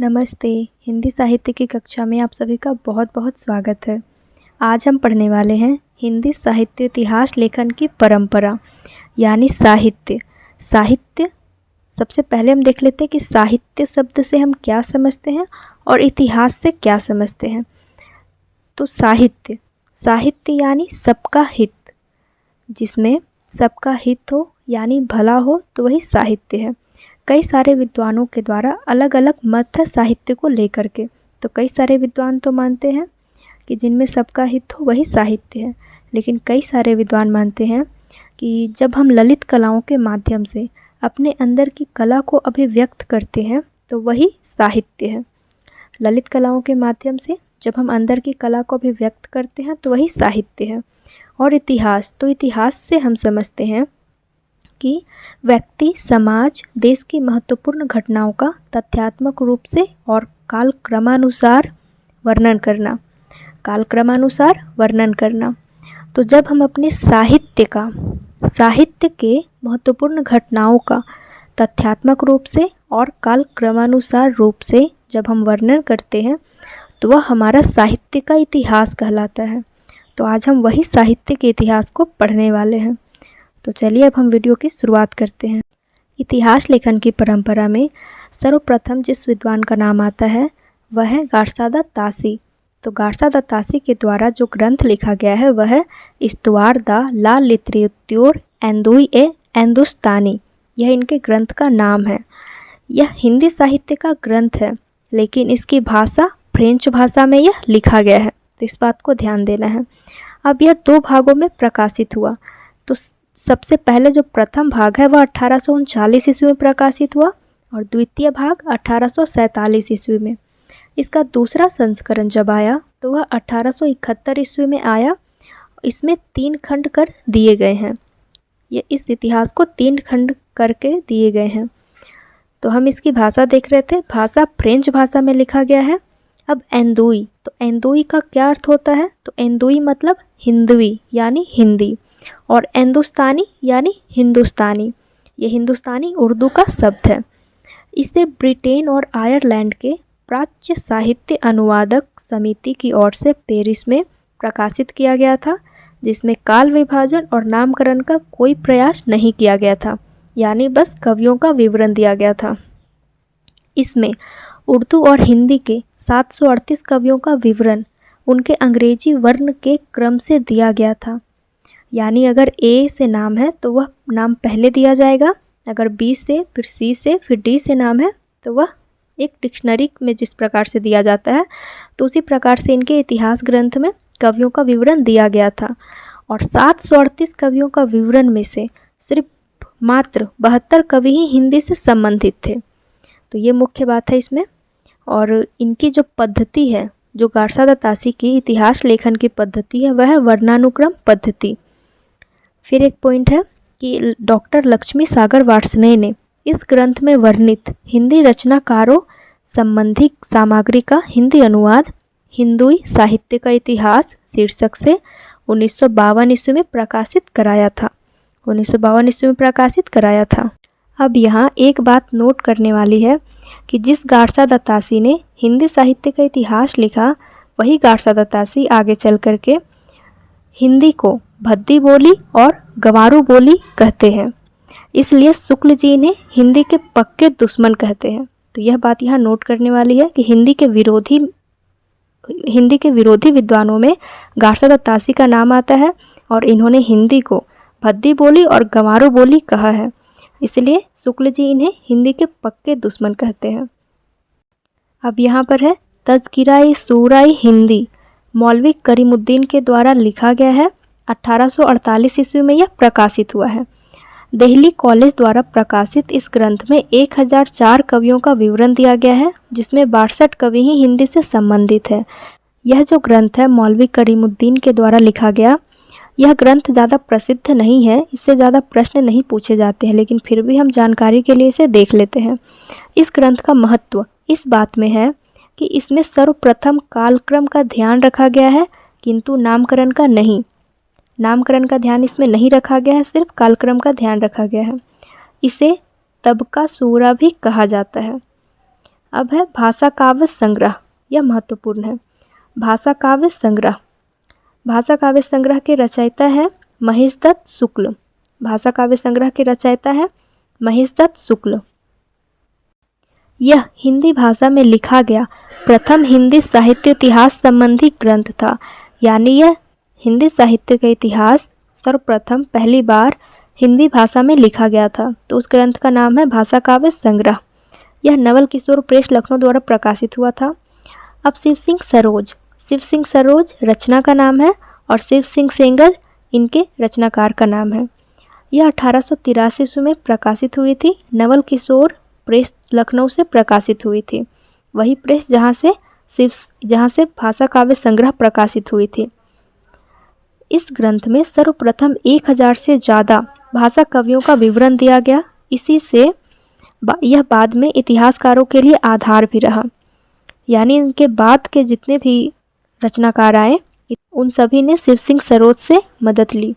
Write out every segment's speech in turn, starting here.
नमस्ते। हिंदी साहित्य की कक्षा में आप सभी का बहुत बहुत स्वागत है। आज हम पढ़ने वाले हैं हिंदी साहित्य इतिहास लेखन की परंपरा यानी साहित्य। साहित्य सबसे पहले हम देख लेते हैं कि साहित्य शब्द से हम क्या समझते हैं और इतिहास से क्या समझते हैं। तो साहित्य साहित्य यानी सबका हित, जिसमें सबका हित हो यानी भला हो तो वही साहित्य है। कई सारे विद्वानों के द्वारा अलग अलग मत है साहित्य को लेकर के। तो कई सारे विद्वान तो मानते हैं कि जिनमें सबका हित हो वही साहित्य है, लेकिन कई सारे विद्वान मानते हैं कि जब हम ललित कलाओं के माध्यम से अपने अंदर की कला को अभिव्यक्त करते हैं तो वही साहित्य है। ललित कलाओं के माध्यम से जब हम अंदर की कला को अभिव्यक्त करते हैं तो वही साहित्य है। और इतिहास, तो इतिहास से हम समझते हैं कि व्यक्ति, समाज, देश की महत्वपूर्ण घटनाओं का तथ्यात्मक रूप से और कालक्रमानुसार वर्णन करना। तो जब हम अपने साहित्य के महत्वपूर्ण घटनाओं का तथ्यात्मक रूप से और कालक्रमानुसार रूप से जब हम वर्णन करते हैं तो वह हमारा साहित्य का इतिहास कहलाता है। तो आज हम वही साहित्य के इतिहास को पढ़ने वाले हैं। तो चलिए अब हम वीडियो की शुरुआत करते हैं। इतिहास लेखन की परंपरा में सर्वप्रथम जिस विद्वान का नाम आता है वह है गारसादा तासी। तो गारसादा तासी के द्वारा जो ग्रंथ लिखा गया है वह है इस्तवार दा ला लिटरेच्योर एंदुई ए एंदुस्तानी। यह इनके ग्रंथ का नाम है। यह हिंदी साहित्य का ग्रंथ है, लेकिन इसकी भाषा फ्रेंच भाषा में यह लिखा गया है, तो इस बात को ध्यान देना है। अब यह दो भागों में प्रकाशित हुआ। तो सबसे पहले जो प्रथम भाग है वह 1839 ईस्वी में प्रकाशित हुआ और द्वितीय भाग 1847 ईस्वी में। इसका दूसरा संस्करण जब आया तो वह 1871 ईस्वी में आया। इसमें 3 खंड कर दिए गए हैं। ये इस इतिहास को 3 खंड करके दिए गए हैं। तो हम इसकी भाषा देख रहे थे, भाषा फ्रेंच भाषा में लिखा गया है। अब एंदुई, तो एंदुई का क्या अर्थ होता है? तो एंदुई मतलब हिंदवी यानी हिंदी, और हिंदुस्तानी यानी हिंदुस्तानी। ये हिंदुस्तानी उर्दू का शब्द है। इसे ब्रिटेन और आयरलैंड के प्राच्य साहित्य अनुवादक समिति की ओर से पेरिस में प्रकाशित किया गया था, जिसमें काल विभाजन और नामकरण का कोई प्रयास नहीं किया गया था, यानी बस कवियों का विवरण दिया गया था। इसमें उर्दू और हिंदी के 738 कवियों का विवरण उनके अंग्रेजी वर्ण के क्रम से दिया गया था। यानी अगर ए से नाम है तो वह नाम पहले दिया जाएगा, अगर बी से, फिर सी से, फिर डी से नाम है तो वह एक डिक्शनरी में जिस प्रकार से दिया जाता है तो उसी प्रकार से इनके इतिहास ग्रंथ में कवियों का विवरण दिया गया था। और 738 कवियों का विवरण में से सिर्फ मात्र 72 कवि ही हिंदी से संबंधित थे। तो ये मुख्य बात है इसमें। और इनकी जो पद्धति है, जो गारसादा तासी की इतिहास लेखन की पद्धति है, वह है वर्णानुक्रम पद्धति। फिर एक पॉइंट है कि डॉक्टर लक्ष्मी सागर वार्ष्णेय ने इस ग्रंथ में वर्णित हिंदी रचनाकारों संबंधी सामग्री का हिंदी अनुवाद हिंदुई साहित्य का इतिहास शीर्षक से 1952 ईस्वी में प्रकाशित कराया था। अब यहाँ एक बात नोट करने वाली है कि जिस गारसादा तासी ने हिंदी साहित्य का इतिहास लिखा, वही गारसादा तासी आगे चल करके हिंदी को भद्दी बोली और गंवारू बोली कहते हैं। इसलिए शुक्ल जी ने हिंदी के पक्के दुश्मन कहते हैं। तो यह बात यहाँ नोट करने वाली है कि हिंदी के विरोधी विद्वानों में गारसादा तासी का नाम आता है और इन्होंने हिंदी को भद्दी बोली और गंवारू बोली कहा है। इसलिए शुक्ल जी इन्हें हिंदी के पक्के दुश्मन कहते हैं। अब यहाँ पर है तज़किरा-ए शूरा-ए हिंदी, मौलवी करीमुद्दीन के द्वारा लिखा गया है। 1848 ईस्वी में यह प्रकाशित हुआ है। दिल्ली कॉलेज द्वारा प्रकाशित इस ग्रंथ में 1004 कवियों का विवरण दिया गया है, जिसमें 62 कवि ही हिंदी से संबंधित है। यह जो ग्रंथ है मौलवी करीमुद्दीन के द्वारा लिखा गया, यह ग्रंथ ज़्यादा प्रसिद्ध नहीं है, इससे ज़्यादा प्रश्न नहीं पूछे जाते हैं, लेकिन फिर भी हम जानकारी के लिए इसे देख लेते हैं। इस ग्रंथ का महत्व इस बात में है कि इसमें सर्वप्रथम कालक्रम का ध्यान रखा गया है, किंतु नामकरण का नहीं। नामकरण का ध्यान इसमें नहीं रखा गया है, सिर्फ कालक्रम का ध्यान रखा गया है। इसे तबका सूरा भी कहा जाता है। अब है भाषा काव्य संग्रह, यह महत्वपूर्ण है। भाषा काव्य संग्रह, भाषा काव्य संग्रह के रचयिता है महेश दत्त शुक्ल। भाषा काव्य संग्रह के रचयिता है महेश दत्त शुक्ल। यह हिंदी भाषा में लिखा गया प्रथम हिंदी साहित्य इतिहास संबंधी ग्रंथ था, यानी यह हिंदी साहित्य का इतिहास सर्वप्रथम पहली बार हिंदी भाषा में लिखा गया था। तो उस ग्रंथ का नाम है भाषा काव्य संग्रह। यह नवल किशोर प्रेस लखनऊ द्वारा प्रकाशित हुआ था। अब शिव सिंह सरोज, शिव सिंह सरोज रचना का नाम है और शिव सिंह सेंगर इनके रचनाकार का नाम है। यह 1883 ईस्वी में प्रकाशित हुई थी। नवल किशोर प्रेस लखनऊ से प्रकाशित हुई थी, वही प्रेस जहाँ से भाषा काव्य संग्रह प्रकाशित हुई थी। इस ग्रंथ में सर्वप्रथम 1000 से ज़्यादा भाषा कवियों का विवरण दिया गया। इसी से यह बाद में इतिहासकारों के लिए आधार भी रहा, यानी इनके बाद के जितने भी रचनाकार आए उन सभी ने शिव सिंह सरोज से मदद ली।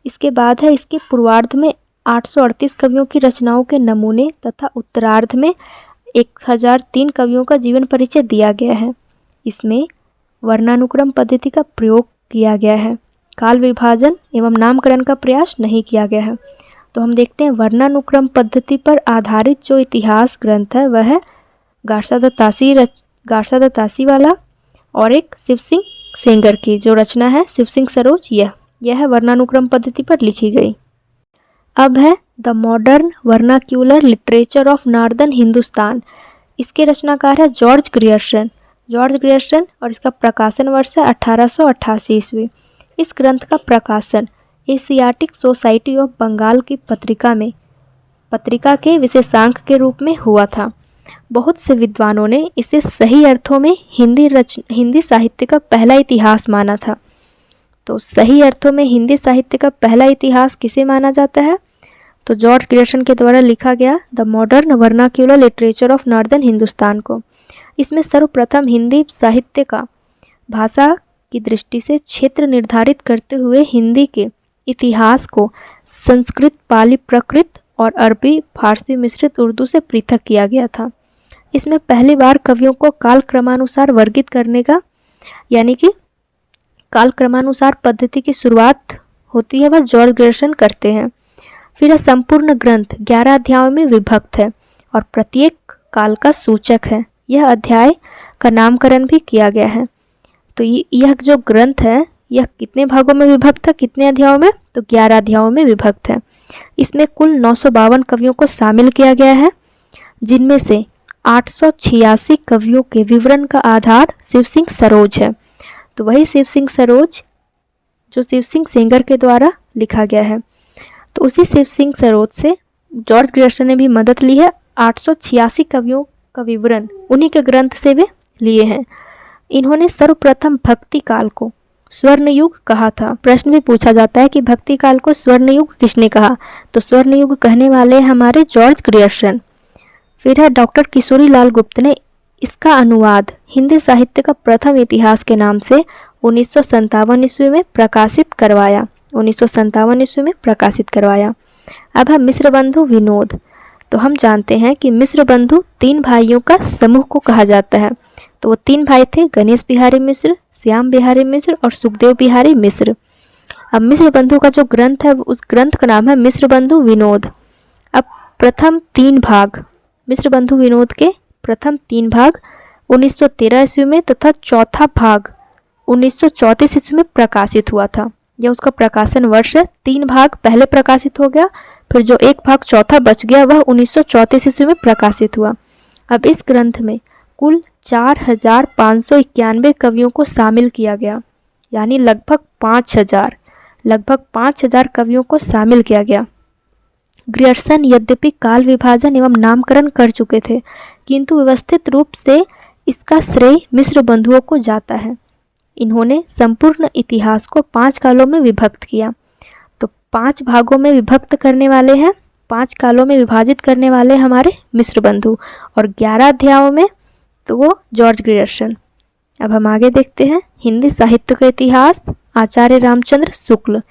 इसके बाद है इसके पूर्वार्ध में 838 कवियों की रचनाओं के नमूने तथा उत्तरार्ध में 1003 कवियों का जीवन परिचय दिया गया है। इसमें वर्णानुक्रम पद्धति का प्रयोग किया गया है, काल विभाजन एवं नामकरण का प्रयास नहीं किया गया है। तो हम देखते हैं वर्णानुक्रम पद्धति पर आधारित जो इतिहास ग्रंथ है वह है गारसा दत्त तासी वाला और एक शिव सिंह सेंगर की जो रचना है शिव सिंह सरोज, यह है वर्णानुक्रम पद्धति पर लिखी गई। अब है the modern vernacular literature of northern Hindustan. इसके रचनाकार है जॉर्ज ग्रियर्सन और इसका प्रकाशन वर्ष है 1888 ईस्वी। इस ग्रंथ का प्रकाशन एशियाटिक सोसाइटी ऑफ बंगाल की पत्रिका के विशेषांक के रूप में हुआ था। बहुत से विद्वानों ने इसे सही अर्थों में हिंदी साहित्य का पहला इतिहास माना था। तो सही अर्थों में हिंदी साहित्य का पहला इतिहास किसे माना जाता है? तो जॉर्ज ग्रियर्सन के द्वारा लिखा गया the modern vernacular literature of northern Hindustan को। इसमें सर्वप्रथम हिंदी साहित्य का भाषा की दृष्टि से क्षेत्र निर्धारित करते हुए हिंदी के इतिहास को संस्कृत, पाली प्राकृत और अरबी, फारसी मिश्रित उर्दू से पृथक किया गया था। इसमें पहली बार कवियों को कालक्रमानुसार वर्गित करने का, यानी कि कालक्रमानुसार पद्धति की शुरुआत होती है, वह जॉर्ज ग्रियर्सन करते हैं। फिर यह संपूर्ण ग्रंथ 11 अध्यायों में विभक्त है और प्रत्येक काल का सूचक है। यह अध्याय का नामकरण भी किया गया है। तो यह जो ग्रंथ है यह कितने भागों में विभक्त है, कितने अध्यायों में? तो 11 अध्यायों में विभक्त है। इसमें कुल 952 कवियों को शामिल किया गया है, जिनमें से 886 कवियों के विवरण का आधार शिव सिंह सरोज है। तो वही शिव सिंह सरोज जो शिव सिंह सेंगर के द्वारा लिखा गया है। तो उसी शिव सिंह सरोज से जॉर्ज ग्रियर्सन ने भी मदद ली है। 886 कवियों का विवरण उन्हीं के ग्रंथ से वे लिए हैं। इन्होंने सर्वप्रथम भक्ति काल को स्वर्ण युग कहा था। प्रश्न भी पूछा जाता है कि भक्ति काल को स्वर्ण युग किसने कहा? तो स्वर्ण युग कहने वाले हमारे जॉर्ज ग्रियर्सन। फिर है डॉक्टर किशोरी लाल गुप्त ने इसका अनुवाद हिंदी साहित्य का प्रथम इतिहास के नाम से 1957 ईस्वी में प्रकाशित करवाया। 1957 ईस्वी में प्रकाशित करवाया। अब है मिश्र बंधु विनोद। तो हम जानते हैं कि मिश्र बंधु 3 भाइयों का समूह को कहा जाता है। तो वो 3 भाई थे, गणेश बिहारी मिश्र, श्याम बिहारी मिश्र और सुखदेव बिहारी मिश्र। अब मिश्र बंधु का जो ग्रंथ है उस ग्रंथ का नाम है मिश्र बंधु विनोद। अब प्रथम 3 भाग मिश्र बंधु विनोद के प्रथम 3 भाग 1913 ईस्वी में तथा चौथा भाग 1934 ईस्वी में प्रकाशित हुआ था। यह उसका प्रकाशन वर्ष है। 3 भाग पहले प्रकाशित हो गया, फिर जो 1 भाग चौथा बच गया वह 1934 ईस्वी में प्रकाशित हुआ। अब इस ग्रंथ में कुल 4591 कवियों को शामिल किया गया, यानी लगभग 5000 कवियों को शामिल किया गया। ग्रियर्सन यद्यपि काल विभाजन एवं नामकरण कर चुके थे, किंतु व्यवस्थित रूप से इसका श्रेय मिश्र बंधुओं को जाता है। इन्होंने संपूर्ण इतिहास को 5 कालों में विभक्त किया। तो 5 भागों में विभक्त करने वाले हैं, 5 कालों में विभाजित करने वाले हमारे मिश्र बंधु, और 11 अध्यायों में तो वो जॉर्ज ग्रियर्सन। अब हम आगे देखते हैं हिंदी साहित्य का इतिहास, आचार्य रामचंद्र शुक्ल।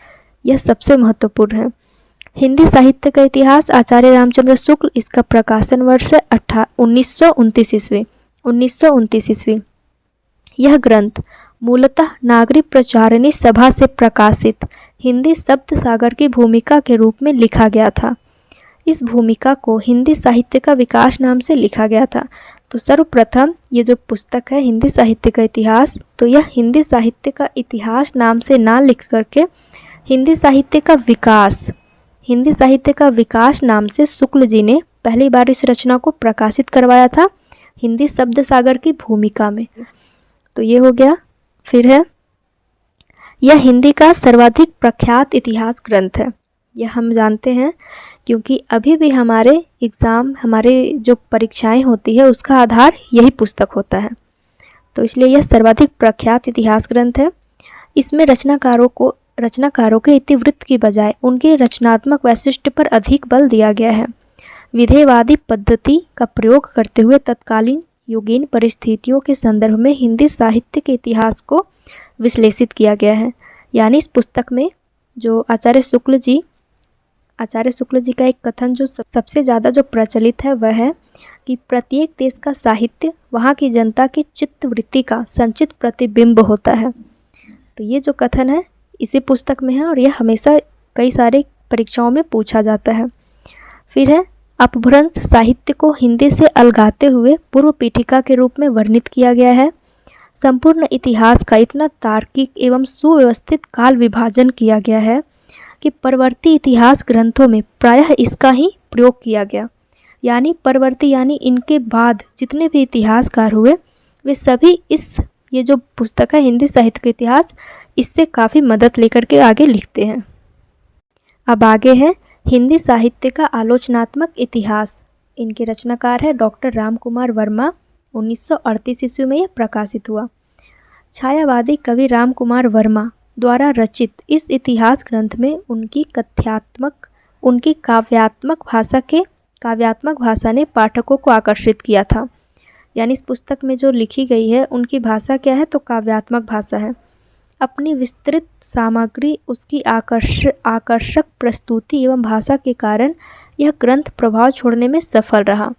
यह सबसे महत्वपूर्ण है। हिंदी साहित्य का इतिहास, आचार्य रामचंद्र शुक्ल, इसका प्रकाशन वर्ष है 1929 ईस्वी। 1929 ईस्वी। यह ग्रंथ मूलतः नागरिक प्रचारिणी सभा से प्रकाशित हिंदी शब्द सागर की भूमिका के रूप में लिखा गया था। इस भूमिका को हिंदी साहित्य का विकास नाम से लिखा गया था। तो सर्वप्रथम ये जो पुस्तक है हिंदी साहित्य का इतिहास, तो यह हिंदी साहित्य का इतिहास नाम से ना लिख करके हिंदी साहित्य का विकास, हिंदी साहित्य का विकास नाम से शुक्ल जी ने पहली बार इस रचना को प्रकाशित करवाया था हिंदी शब्द सागर की भूमिका में। तो ये हो गया। फिर है, यह हिंदी का सर्वाधिक प्रख्यात इतिहास ग्रंथ है। यह हम जानते हैं क्योंकि अभी भी हमारे एग्ज़ाम, हमारे जो परीक्षाएं होती है उसका आधार यही पुस्तक होता है। तो इसलिए यह सर्वाधिक प्रख्यात इतिहास ग्रंथ है। इसमें रचनाकारों के इतिवृत्त की बजाय उनके रचनात्मक वैशिष्ट्य पर अधिक बल दिया गया है। विधेयवादी पद्धति का प्रयोग करते हुए तत्कालीन युगीन परिस्थितियों के संदर्भ में हिंदी साहित्य के इतिहास को विश्लेषित किया गया है। यानी इस पुस्तक में जो आचार्य शुक्ल जी का एक कथन जो सबसे ज़्यादा जो प्रचलित है वह है कि प्रत्येक देश का साहित्य वहाँ की जनता की चित्तवृत्ति का संचित प्रतिबिंब होता है। तो ये जो कथन है इसी पुस्तक में है और यह हमेशा कई सारे परीक्षाओं में पूछा जाता है। फिर है, अपभ्रंश साहित्य को हिंदी से अलगाते हुए पूर्व पीठिका के रूप में वर्णित किया गया है। संपूर्ण इतिहास का इतना तार्किक एवं सुव्यवस्थित काल विभाजन किया गया है कि परवर्ती इतिहास ग्रंथों में प्रायः इसका ही प्रयोग किया गया। यानी परवर्ती यानी इनके बाद जितने भी इतिहासकार हुए वे सभी ये जो पुस्तक है हिंदी साहित्य का इतिहास, इससे काफ़ी मदद लेकर के आगे लिखते हैं। अब आगे है हिंदी साहित्य का आलोचनात्मक इतिहास। इनके रचनाकार है डॉक्टर राम कुमार वर्मा। 1938 ईस्वी में यह प्रकाशित हुआ। छायावादी कवि राम कुमार वर्मा द्वारा रचित इस इतिहास ग्रंथ में उनकी काव्यात्मक भाषा ने पाठकों को आकर्षित किया था। यानी इस पुस्तक में जो लिखी गई है उनकी भाषा क्या है, तो काव्यात्मक भाषा है। अपनी विस्तृत सामग्री, उसकी आकर्षक प्रस्तुति एवं भाषा के कारण यह ग्रंथ प्रभाव छोड़ने में सफल रहा।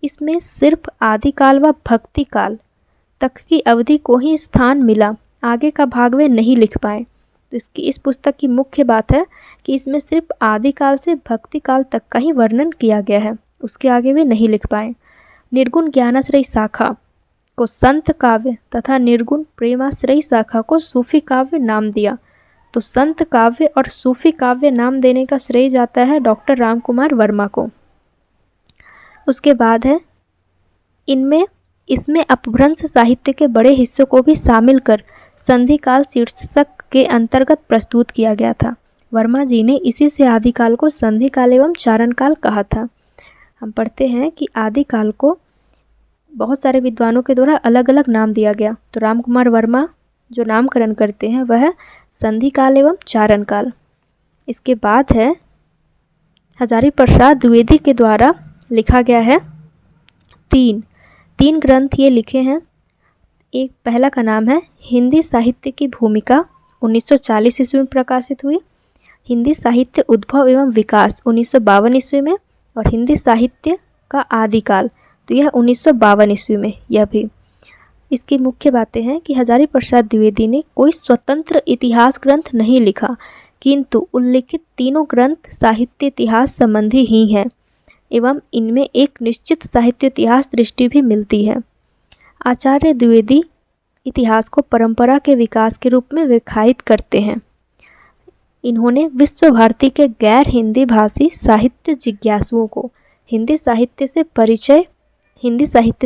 इसमें सिर्फ आदिकाल व भक्ति काल तक की अवधि को ही स्थान मिला, आगे का भाग वे नहीं लिख पाए। तो इस पुस्तक की मुख्य बात है कि इसमें सिर्फ आदिकाल से भक्ति काल तक का ही वर्णन किया गया है, उसके आगे वे नहीं लिख पाए। निर्गुण ज्ञानाश्रयी शाखा को संत काव्य तथा निर्गुण प्रेमाश्रयी शाखा को सूफी काव्य नाम दिया। तो संत काव्य और सूफी काव्य नाम देने का श्रेय जाता है डॉक्टर राम कुमार वर्मा को। उसके बाद है, इसमें अपभ्रंश साहित्य के बड़े हिस्सों को भी शामिल कर संधिकाल शीर्षक के अंतर्गत प्रस्तुत किया गया था। वर्मा जी ने इसी से आदिकाल को संधिकाल एवं चारणकाल कहा था। हम पढ़ते हैं कि आदिकाल को बहुत सारे विद्वानों के द्वारा अलग अलग नाम दिया गया। तो राम कुमार वर्मा जो नामकरण करते हैं वह संधिकाल एवं चारणकाल। इसके बाद है, हजारी प्रसाद द्विवेदी के द्वारा लिखा गया है तीन ग्रंथ ये लिखे हैं। एक पहला का नाम है हिंदी साहित्य की भूमिका, 1940 ईस्वी में प्रकाशित हुई। हिंदी साहित्य उद्भव एवं विकास 1952 ईस्वी में, और हिंदी साहित्य का आदिकाल, तो यह 1952 ईस्वी में। यह भी इसकी मुख्य बातें हैं कि हजारी प्रसाद द्विवेदी ने कोई स्वतंत्र इतिहास ग्रंथ नहीं लिखा, किंतु उल्लिखित तीनों ग्रंथ साहित्य इतिहास संबंधी ही हैं एवं इनमें एक निश्चित साहित्य इतिहास दृष्टि भी मिलती है। आचार्य द्विवेदी इतिहास को परंपरा के विकास के रूप में व्याख्यायित करते हैं। इन्होंने विश्व भारती के गैर हिंदी भाषी साहित्य जिज्ञासुओं को हिंदी साहित्य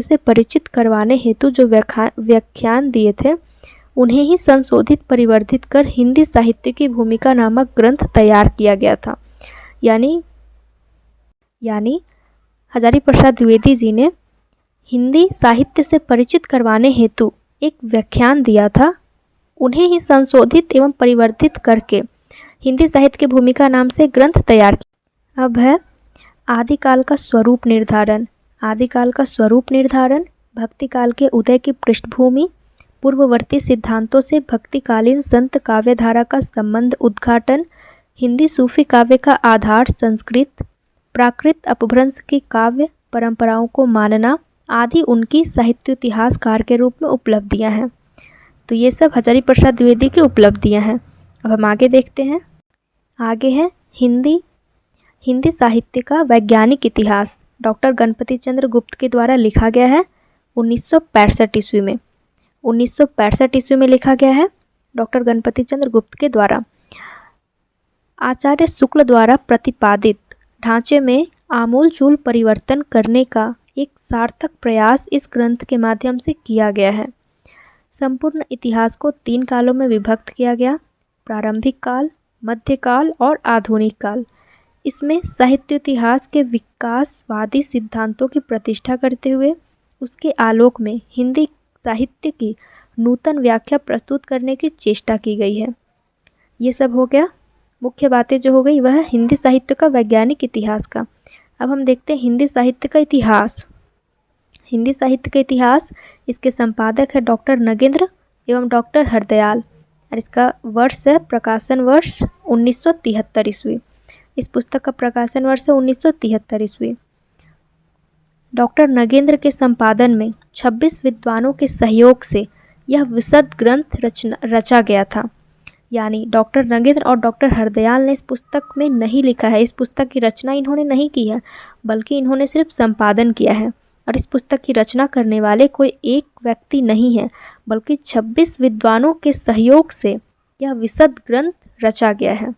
से परिचित करवाने हेतु जो व्याख्यान दिए थे, उन्हें ही संशोधित परिवर्धित कर हिंदी साहित्य की भूमिका नामक ग्रंथ तैयार किया गया था। यानी हजारी प्रसाद द्विवेदी जी ने हिंदी साहित्य से परिचित करवाने हेतु एक व्याख्यान दिया था, उन्हें ही संशोधित एवं परिवर्तित करके हिंदी साहित्य की भूमिका नाम से ग्रंथ तैयार किया। अब है आदिकाल का स्वरूप निर्धारण। आदिकाल का स्वरूप निर्धारण भक्तिकाल के उदय की पृष्ठभूमि, पूर्ववर्ती सिद्धांतों से भक्तिकालीन संत काव्यधारा का संबंध उद्घाटन, हिंदी सूफी काव्य का आधार संस्कृत प्राकृत अपभ्रंश की काव्य परंपराओं को मानना आदि उनकी साहित्य इतिहासकार के रूप में उपलब्धियां हैं। तो ये सब हजारी प्रसाद द्विवेदी की उपलब्धियां हैं। अब हम आगे देखते हैं। आगे है हिंदी साहित्य का वैज्ञानिक इतिहास। डॉक्टर गणपति चंद्र गुप्त के द्वारा लिखा गया है 1965 ईस्वी में। 1965 ईस्वी में लिखा गया है डॉक्टर गणपति चंद्र गुप्त के द्वारा। आचार्य शुक्ल द्वारा प्रतिपादित ढांचे में आमूलचूल परिवर्तन करने का एक सार्थक प्रयास इस ग्रंथ के माध्यम से किया गया है। संपूर्ण इतिहास को 3 कालों में विभक्त किया गया, प्रारंभिक काल, मध्यकाल और आधुनिक काल। इसमें साहित्य इतिहास के विकासवादी सिद्धांतों की प्रतिष्ठा करते हुए उसके आलोक में हिंदी साहित्य की नूतन व्याख्या प्रस्तुत करने की चेष्टा की गई है। ये सब हो गया, मुख्य बातें जो हो गई वह है हिंदी साहित्य का वैज्ञानिक इतिहास का। अब हम देखते हैं हिंदी साहित्य का इतिहास। हिंदी साहित्य का इतिहास, इसके संपादक है डॉक्टर नगेंद्र एवं डॉक्टर हरदयाल और इसका वर्ष है प्रकाशन वर्ष 1973 ईस्वी। इस पुस्तक का प्रकाशन वर्ष है 1973 ईस्वी। डॉक्टर नगेंद्र के संपादन में 26 विद्वानों के सहयोग से यह विशद ग्रंथ रचा गया था। यानी डॉक्टर नगेंद्र और डॉक्टर हरदयाल ने इस पुस्तक में नहीं लिखा है, इस पुस्तक की रचना इन्होंने नहीं की है, बल्कि इन्होंने सिर्फ संपादन किया है। और इस पुस्तक की रचना करने वाले कोई एक व्यक्ति नहीं है, बल्कि 26 विद्वानों के सहयोग से यह विशद ग्रंथ रचा गया है।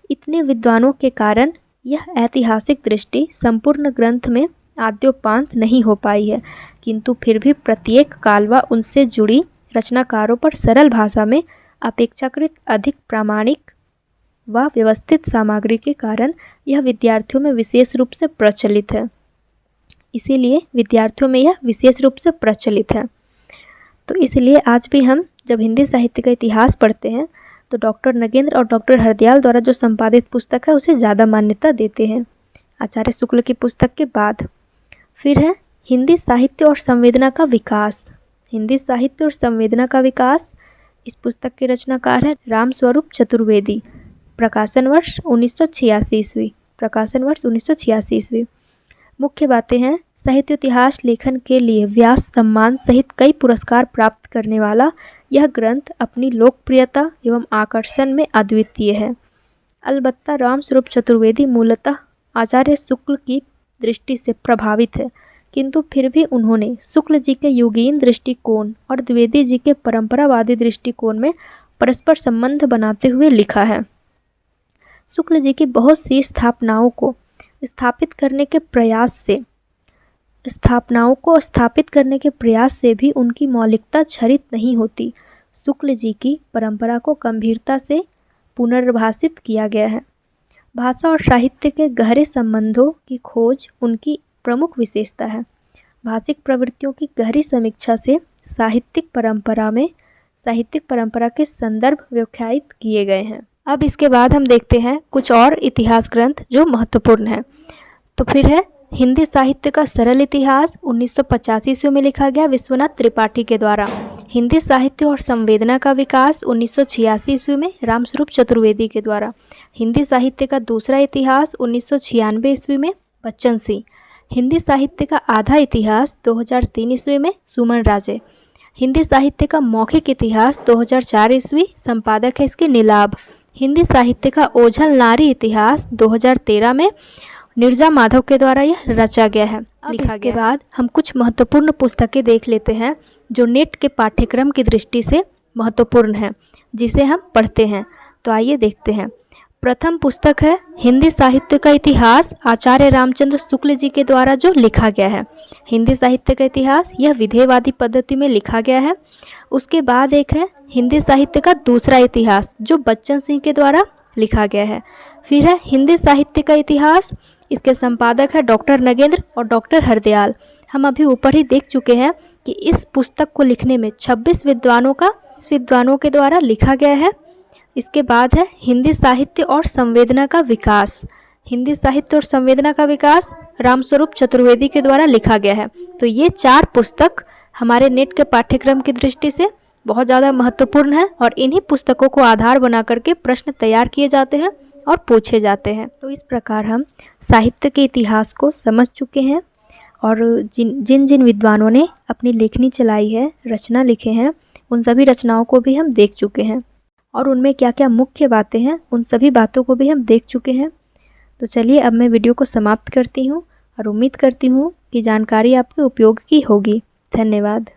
इतने विद्वानों के कारण यह ऐतिहासिक दृष्टि संपूर्ण ग्रंथ में आद्योपांत नहीं हो पाई है, किंतु फिर भी प्रत्येक काल व उनसे जुड़ी रचनाकारों पर सरल भाषा में अपेक्षाकृत अधिक प्रामाणिक व व्यवस्थित सामग्री के कारण यह विद्यार्थियों में विशेष रूप से प्रचलित है। इसीलिए विद्यार्थियों में यह विशेष रूप से प्रचलित है। तो इसलिए आज भी हम जब हिंदी साहित्य का इतिहास पढ़ते हैं तो डॉक्टर नगेंद्र और डॉक्टर हरदयाल द्वारा जो संपादित पुस्तक है उसे ज़्यादा मान्यता देते हैं आचार्य शुक्ल की पुस्तक के बाद। फिर है हिंदी साहित्य और संवेदना का विकास। हिंदी साहित्य और संवेदना का विकास, इस पुस्तक के रचनाकार हैं रामस्वरूप चतुर्वेदी। प्रकाशन वर्ष 1986 ईस्वी। प्रकाशन वर्ष 1986 ईस्वी। मुख्य बातें हैं, साहित्य इतिहास लेखन के लिए व्यास सम्मान सहित कई पुरस्कार प्राप्त करने वाला यह ग्रंथ अपनी लोकप्रियता एवं आकर्षण में अद्वितीय है। अलबत्ता रामस्वरूप चतुर्वेदी मूलतः आचार्य शुक्ल की दृष्टि से प्रभावित है, किंतु फिर भी उन्होंने शुक्ल जी के युगीन दृष्टिकोण और द्विवेदी जी के परंपरावादी दृष्टिकोण में परस्पर संबंध बनाते हुए लिखा है। शुक्ल जी की बहुत सी स्थापनाओं को स्थापित करने के प्रयास से भी उनकी मौलिकता क्षरित नहीं होती। शुक्ल जी की परंपरा को गंभीरता से पुनर्भाषित किया गया है। भाषा और साहित्य के गहरे संबंधों की खोज उनकी प्रमुख विशेषता है। भाषिक प्रवृत्तियों की गहरी समीक्षा से साहित्यिक परंपरा के संदर्भ व्याख्यायित किए गए हैं। अब इसके बाद हम देखते हैं कुछ और इतिहास ग्रंथ जो महत्वपूर्ण हैं। तो फिर है हिंदी साहित्य का सरल इतिहास, 1985 ईस्वी में लिखा गया विश्वनाथ त्रिपाठी के द्वारा। हिंदी साहित्य और संवेदना का विकास, 1986 ईस्वी में रामस्वरूप चतुर्वेदी के द्वारा। हिंदी साहित्य का दूसरा इतिहास, 1996 ईस्वी में बच्चन सिंह। हिंदी साहित्य का आधा इतिहास, 2003 ईस्वी में सुमन राजे। हिंदी साहित्य का मौखिक इतिहास, 2004 ईस्वी, संपादक है इसके नीलाभ। हिंदी साहित्य का ओझल नारी इतिहास, 2013 में नीरजा माधव के द्वारा यह रचा गया है, लिखा गया। के बाद हम कुछ महत्वपूर्ण पुस्तकें देख लेते हैं जो नेट के पाठ्यक्रम की दृष्टि से महत्वपूर्ण है, जिसे हम पढ़ते हैं। तो आइए देखते हैं। प्रथम पुस्तक है हिंदी साहित्य का इतिहास, आचार्य रामचंद्र शुक्ल जी के द्वारा जो लिखा गया है। हिंदी साहित्य का इतिहास यह विधेयवादी पद्धति में लिखा गया है। उसके बाद एक है हिंदी साहित्य का दूसरा इतिहास जो बच्चन सिंह के द्वारा लिखा गया है। फिर है हिंदी साहित्य का इतिहास, इसके संपादक है डॉक्टर नगेंद्र और डॉक्टर हरदयाल। हम अभी ऊपर ही देख चुके हैं कि इस पुस्तक को लिखने में 26 विद्वानों के द्वारा लिखा गया है। इसके बाद है हिंदी साहित्य और संवेदना का विकास। हिंदी साहित्य और संवेदना का विकास रामस्वरूप चतुर्वेदी के द्वारा लिखा गया है। तो ये 4 पुस्तक हमारे नेट के पाठ्यक्रम की दृष्टि से बहुत ज़्यादा महत्वपूर्ण है और इन्हीं पुस्तकों को आधार बना करके प्रश्न तैयार किए जाते हैं और पूछे जाते हैं। तो इस प्रकार हम साहित्य के इतिहास को समझ चुके हैं और जिन जिन विद्वानों ने अपनी लेखनी चलाई है, रचना लिखे हैं, उन सभी रचनाओं को भी हम देख चुके हैं और उनमें क्या क्या मुख्य बातें हैं उन सभी बातों को भी हम देख चुके हैं। तो चलिए अब मैं वीडियो को समाप्त करती हूँ और उम्मीद करती हूँ कि जानकारी आपके उपयोग की होगी। धन्यवाद।